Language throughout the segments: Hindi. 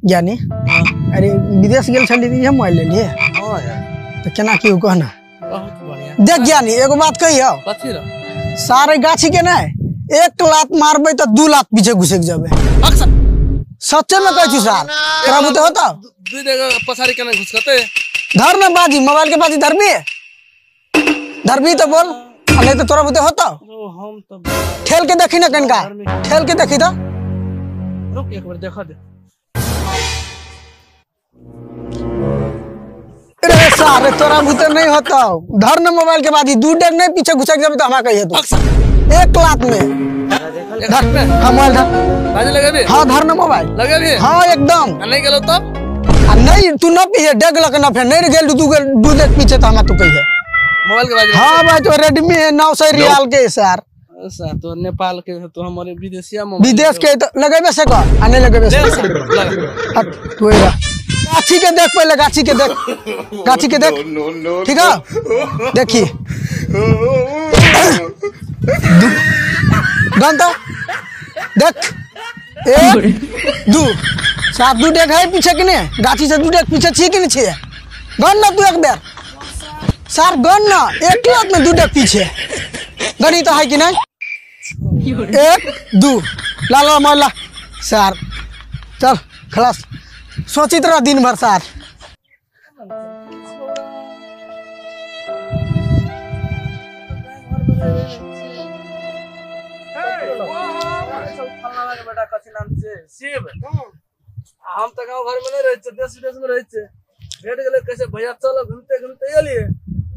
ज्ञानी अरे विदेश गेल छली त इहे मोबाइल लेलिए हां यार त केना की कहना बहुत बढ़िया देख ज्ञानी एगो बात कहियो कथि रो सारे गाछी के ना एक लात मारबे त 2 लात पीछे घुसे जाबे अक्सर सच्चे में कहै छी सर तोरा बुते होता दू जगह पसारी केना घुसकते धर ना बाजी मोबाइल के बाजी धरबी तो बोल नहीं तो तोरा बुते होता हम तो ठेल के देखी ना कनका ठेल के देखी तो रुक एक बार देखा दे अरे सारे तोरा बुते नहीं होता धर ना मोबाइल के बाजी 2 डेग नहीं पीछे घुसक जाबे तो हमा कहिए तू एक लात में धर पे हां मोबाइल धर बाजे लगे भी हां धर ना मोबाइल लगे भी हां एकदम नहीं गेलो तब नहीं तू ना पीछे डेग लक ना फिर नहीं गेल दू डेग पीछे तो हमा तू कहिए मोबाइल के बाजे हां भाई तो रेडमी है 900 रियाल के सर ऐसा तो नेपाल के तो हमारे विदेशिया मोबाइल विदेश के तो लगेबे से का आ नहीं लगेबे से हट तू एरा गाछी के देख पहले गाछी के देख ठीक है देखिए गन तो देख 1 2 7 2 डेग है पीछे कि नहीं गाछी से 2 डेग पीछे छी कि नहीं छी गन ना तू एक बेर सर गन ना एक लात में 2 डेग पीछे गनी तो है कि नहीं 1 2 ला ला मार ला सर चल खलास सोचित रह दिन भर सर बेटा कथि नाम से शिव हम तो गांव घर में नहीं रहे छे देश विदेश में रहे छे भेट गेले कैसे भैया चलो घूमते घूमते एलिए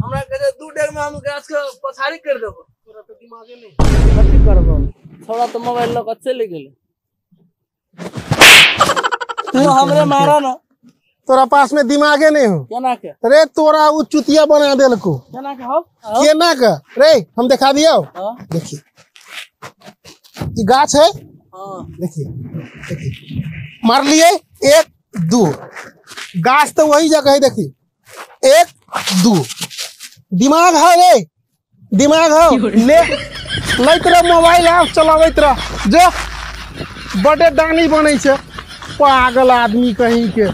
हमरा कैसे 2 डेग में हम गैस के पछाड़ी कर देबो पूरा तो दिमागे नहीं कथि करबो थोड़ा तो मोबाइल लग अच्छे ले गेले तू हमरे मारा ना तोरा पास में दिमागे नहीं हो केना के रे तोरा उ चुतिया बना देलको केना के हो केना के रे हम दिखा दियो हां देखिए ये गाछ है हां देखिए मार लिए 1 2 गाछ तो वही जगह है देखिए 1 2 दिमाग है रे दिमाग हो ले लैत रह मोबाइल आप चलावैत रह जो बड़े दानी बनै छै पागल आदमी कहीं के